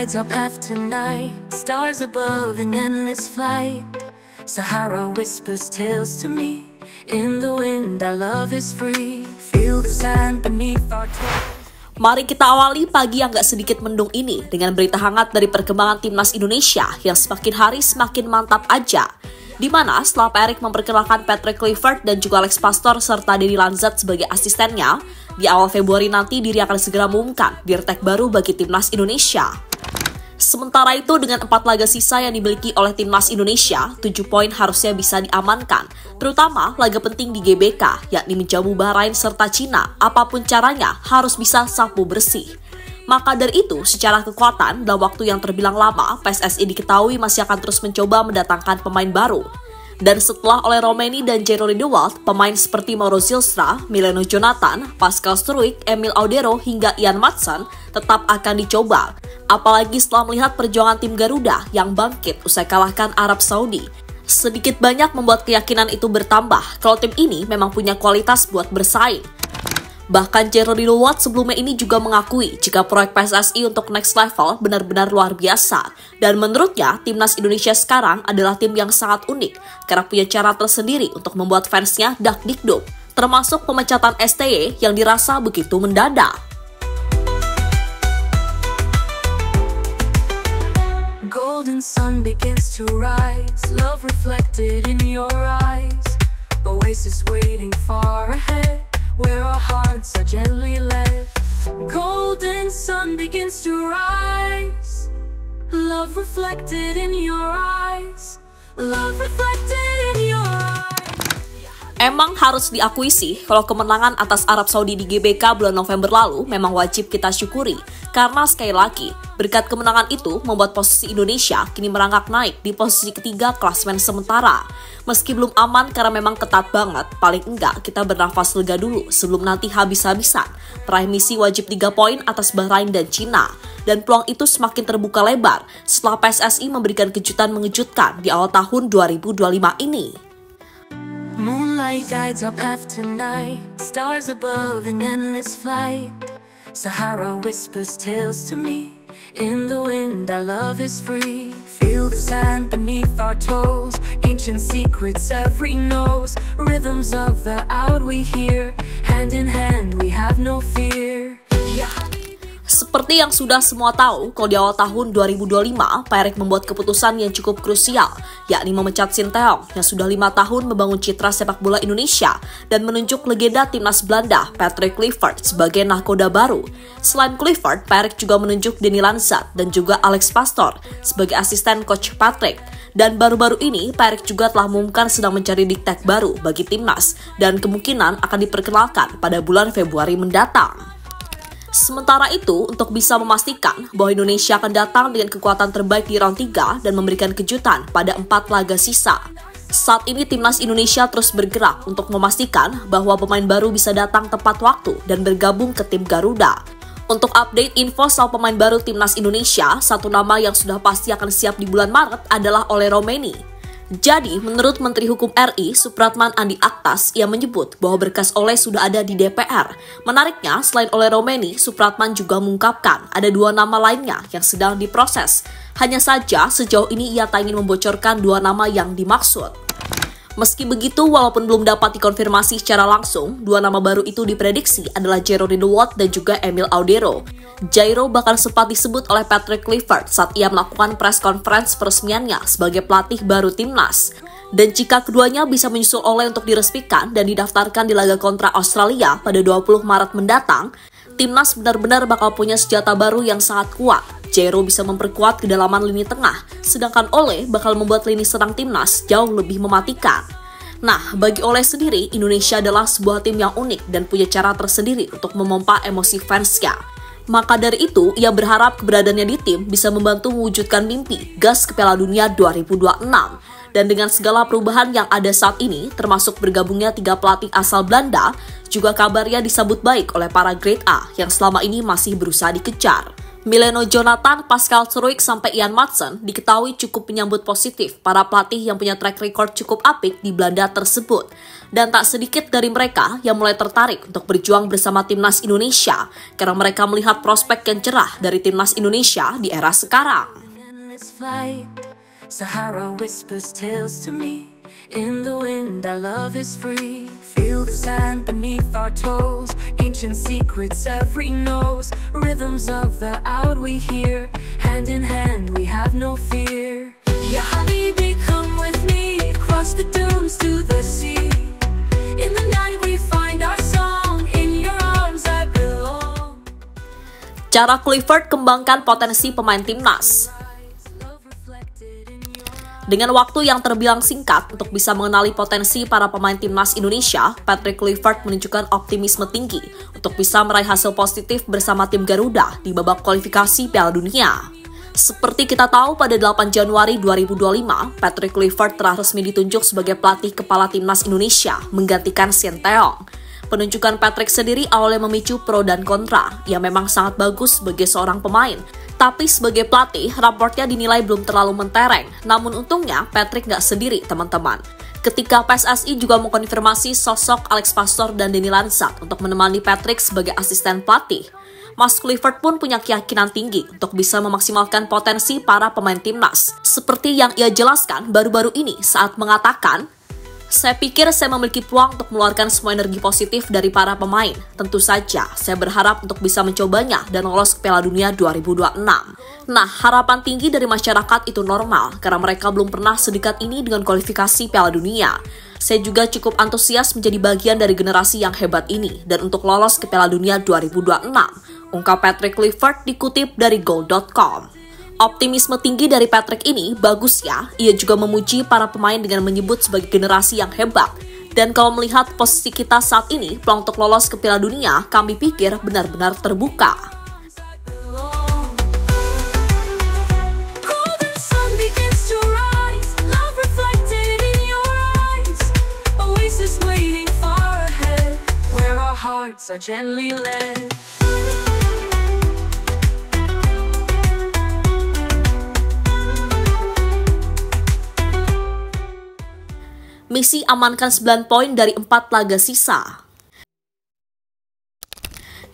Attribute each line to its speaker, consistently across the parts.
Speaker 1: guides our path tonight. Stars above in endless flight. Sahara whispers tales to me. In the wind our love is free. Feel the sand beneath our toes.
Speaker 2: Mari kita awali pagi yang gak sedikit mendung ini dengan berita hangat dari perkembangan timnas Indonesia yang semakin hari semakin mantap aja. Di mana setelah Pak Erick memperkenalkan Patrick Kluivert dan juga Alex Pastoor serta Denny Lanzat sebagai asistennya, di awal Februari nanti diri akan segera mengumumkan dirtek baru bagi timnas Indonesia. Sementara itu dengan 4 laga sisa yang dimiliki oleh timnas Indonesia, 7 poin harusnya bisa diamankan, terutama laga penting di GBK, yakni menjamu Bahrain serta Cina. Apapun caranya harus bisa sapu bersih. Maka dari itu, secara kekuatan dalam waktu yang terbilang lama, PSSI diketahui masih akan terus mencoba mendatangkan pemain baru. Dan setelah oleh Romeni dan Jairo Riedewald, pemain seperti Mauro Zylstra, Mileno Jonathan, Pascal Struijk, Emil Audero hingga Ian Maatsen tetap akan dicoba. Apalagi setelah melihat perjuangan tim Garuda yang bangkit usai kalahkan Arab Saudi. Sedikit banyak membuat keyakinan itu bertambah kalau tim ini memang punya kualitas buat bersaing. Bahkan Jairo Riedewald sebelumnya ini juga mengakui jika proyek PSSI untuk next level benar-benar luar biasa. Dan menurutnya, timnas Indonesia sekarang adalah tim yang sangat unik karena punya cara tersendiri untuk membuat fansnya dak-dikduk. Termasuk pemecatan STY yang dirasa begitu mendadak.
Speaker 1: Golden sun begins to rise, love reflected in your eyes. Oasis waiting far ahead, where our hearts are gently led. Golden sun begins to rise, love reflected in your eyes, love reflected in your eyes.
Speaker 2: Emang harus diakui sih kalau kemenangan atas Arab Saudi di GBK bulan November lalu memang wajib kita syukuri. Karena sekali lagi, berkat kemenangan itu membuat posisi Indonesia kini merangkak naik di posisi ketiga klasemen sementara. Meski belum aman karena memang ketat banget, paling enggak kita bernafas lega dulu sebelum nanti habis-habisan meraih misi wajib 3 poin atas Bahrain dan Cina. Dan peluang itu semakin terbuka lebar setelah PSSI memberikan kejutan mengejutkan di awal tahun 2025 ini.
Speaker 1: Moonlight guides our path tonight. Stars above in endless flight. Sahara whispers tales to me. In the wind our love is free. Feel the sand beneath our toes. Ancient secrets every knows. Rhythms of the out we hear. Hand in hand we have no fear.
Speaker 2: Seperti yang sudah semua tahu, kalau di awal tahun 2025, Pak Erick membuat keputusan yang cukup krusial, yakni memecat Sinteyong yang sudah 5 tahun membangun citra sepak bola Indonesia dan menunjuk legenda timnas Belanda, Patrick Kluivert, sebagai nahkoda baru. Selain Kluivert, Pak Erick juga menunjuk Denny Lanzat dan juga Alex Pastoor sebagai asisten coach Patrick. Dan baru-baru ini, Pak Erick juga telah mengumumkan sedang mencari diktek baru bagi timnas dan kemungkinan akan diperkenalkan pada bulan Februari mendatang. Sementara itu, untuk bisa memastikan bahwa Indonesia akan datang dengan kekuatan terbaik di round 3 dan memberikan kejutan pada 4 laga sisa. Saat ini timnas Indonesia terus bergerak untuk memastikan bahwa pemain baru bisa datang tepat waktu dan bergabung ke tim Garuda. Untuk update info soal pemain baru timnas Indonesia, satu nama yang sudah pasti akan siap di bulan Maret adalah Ole Romeni. Jadi, menurut Menteri Hukum RI, Supratman Andi Aktas, ia menyebut bahwa berkas Ole sudah ada di DPR. Menariknya, selain Ole Romeni, Supratman juga mengungkapkan ada 2 nama lainnya yang sedang diproses. Hanya saja, sejauh ini ia tak ingin membocorkan 2 nama yang dimaksud. Meski begitu, walaupun belum dapat dikonfirmasi secara langsung, 2 nama baru itu diprediksi adalah Jairo Riedewald dan juga Emil Audero. Jairo bahkan sempat disebut oleh Patrick Kluivert saat ia melakukan press conference peresmiannya sebagai pelatih baru timnas. Dan jika keduanya bisa menyusul Ole untuk diresmikan dan didaftarkan di laga kontra Australia pada 20 Maret mendatang, timnas benar-benar bakal punya senjata baru yang sangat kuat. Jairo bisa memperkuat kedalaman lini tengah, sedangkan Ole bakal membuat lini serang timnas jauh lebih mematikan. Nah, bagi Ole sendiri, Indonesia adalah sebuah tim yang unik dan punya cara tersendiri untuk memompa emosi fansnya. Maka dari itu, ia berharap keberadaannya di tim bisa membantu mewujudkan mimpi gas ke Piala Dunia 2026. Dan dengan segala perubahan yang ada saat ini, termasuk bergabungnya 3 pelatih asal Belanda, juga kabarnya disambut baik oleh para grade A yang selama ini masih berusaha dikejar. Mileno Jonathan, Pascal Struijk, sampai Ian Maatsen diketahui cukup menyambut positif para pelatih yang punya track record cukup apik di Belanda tersebut. Dan tak sedikit dari mereka yang mulai tertarik untuk berjuang bersama timnas Indonesia karena mereka melihat prospek yang cerah dari timnas Indonesia di era sekarang.
Speaker 1: Sahara whispers tales to me. In the wind, our love is free. Feel the sand beneath our toes. Ancient secrets every knows. Rhythms of the out we hear. Hand in hand, we have no fear. Ya Habibi, come with me. Across the dunes to the sea. In the night we find our song. In your arms I belong.
Speaker 2: Cara Kluivert kembangkan potensi pemain timnas. Dengan waktu yang terbilang singkat untuk bisa mengenali potensi para pemain timnas Indonesia, Patrick Kluivert menunjukkan optimisme tinggi untuk bisa meraih hasil positif bersama tim Garuda di babak kualifikasi Piala Dunia. Seperti kita tahu, pada 8 Januari 2025, Patrick Kluivert telah resmi ditunjuk sebagai pelatih kepala timnas Indonesia, menggantikan Sinteyong. Penunjukan Patrick sendiri awalnya memicu pro dan kontra. Ia memang sangat bagus sebagai seorang pemain, tapi sebagai pelatih, raportnya dinilai belum terlalu mentereng. Namun untungnya, Patrick nggak sendiri, teman-teman. Ketika PSSI juga mengkonfirmasi sosok Alex Pastor dan Denny Lansat untuk menemani Patrick sebagai asisten pelatih, Mas Kluivert pun punya keyakinan tinggi untuk bisa memaksimalkan potensi para pemain timnas. Seperti yang ia jelaskan baru-baru ini saat mengatakan, "Saya pikir saya memiliki peluang untuk mengeluarkan semua energi positif dari para pemain. Tentu saja, saya berharap untuk bisa mencobanya dan lolos ke Piala Dunia 2026. Nah, harapan tinggi dari masyarakat itu normal, karena mereka belum pernah sedekat ini dengan kualifikasi Piala Dunia. Saya juga cukup antusias menjadi bagian dari generasi yang hebat ini, dan untuk lolos ke Piala Dunia 2026, ungkap Patrick Kluivert dikutip dari Goal.com. Optimisme tinggi dari Patrick ini bagus ya. Ia juga memuji para pemain dengan menyebut sebagai generasi yang hebat. Dan kalau melihat posisi kita saat ini, peluang untuk lolos ke Piala Dunia, kami pikir benar-benar terbuka. Messi amankan 9 poin dari 4 laga sisa.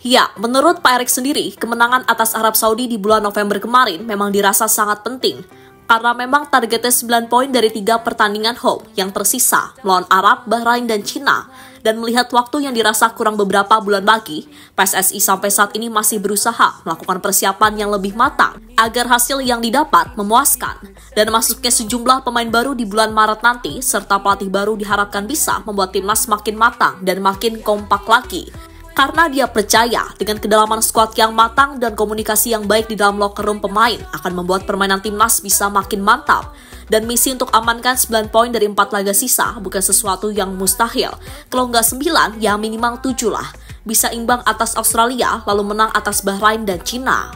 Speaker 2: Ya, menurut Pak Erik sendiri, kemenangan atas Arab Saudi di bulan November kemarin memang dirasa sangat penting. Karena memang targetnya 9 poin dari 3 pertandingan home yang tersisa melawan Arab, Bahrain, dan Cina. Dan melihat waktu yang dirasa kurang beberapa bulan lagi, PSSI sampai saat ini masih berusaha melakukan persiapan yang lebih matang agar hasil yang didapat memuaskan. Dan masuknya sejumlah pemain baru di bulan Maret nanti, serta pelatih baru diharapkan bisa membuat timnas makin matang dan makin kompak lagi. Karena dia percaya dengan kedalaman skuad yang matang dan komunikasi yang baik di dalam locker room pemain akan membuat permainan timnas bisa makin mantap. Dan misi untuk amankan 9 poin dari 4 laga sisa bukan sesuatu yang mustahil. Kalau nggak 9, ya minimal 7 lah. Bisa imbang atas Australia, lalu menang atas Bahrain dan Cina.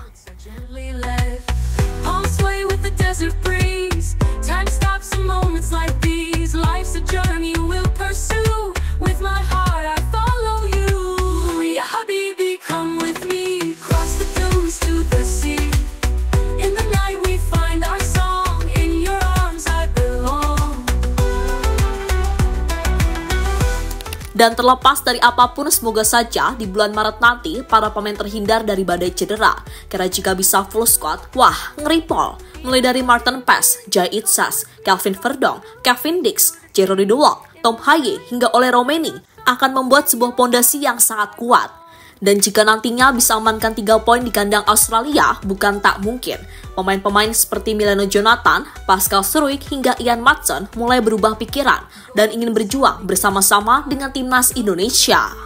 Speaker 2: Dan terlepas dari apapun, semoga saja di bulan Maret nanti para pemain terhindar dari badai cedera. Karena jika bisa full squad, wah, ngeri pol. Mulai dari Martin Paes, Jai Itzas, Kelvin Verdong, Kevin Dix, Jerry Dewalt, Tom Haye, hingga Ole Romeni akan membuat sebuah pondasi yang sangat kuat. Dan jika nantinya bisa amankan 3 poin di kandang Australia, bukan tak mungkin. Pemain-pemain seperti Mileno Jonathan, Pascal Struijk, hingga Ian Maatsen mulai berubah pikiran dan ingin berjuang bersama-sama dengan timnas Indonesia.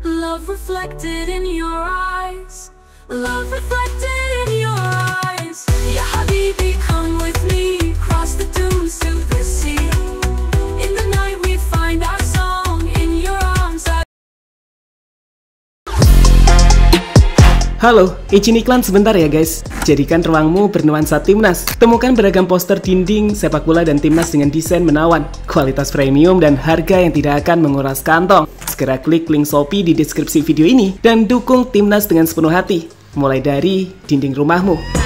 Speaker 2: Love reflected in your eyes. Love reflected in your eyes. Ya Habibi, come with me. Cross the dunes to the sea. In the night we find our song. In your arms
Speaker 3: Halo, izin iklan sebentar ya guys. Jadikan ruangmu bernuansa Timnas. Temukan beragam poster dinding, sepak bola dan Timnas dengan desain menawan, kualitas premium dan harga yang tidak akan menguras kantong. Segera klik link Shopee di deskripsi video ini dan dukung Timnas dengan sepenuh hati. Mulai dari dinding rumahmu.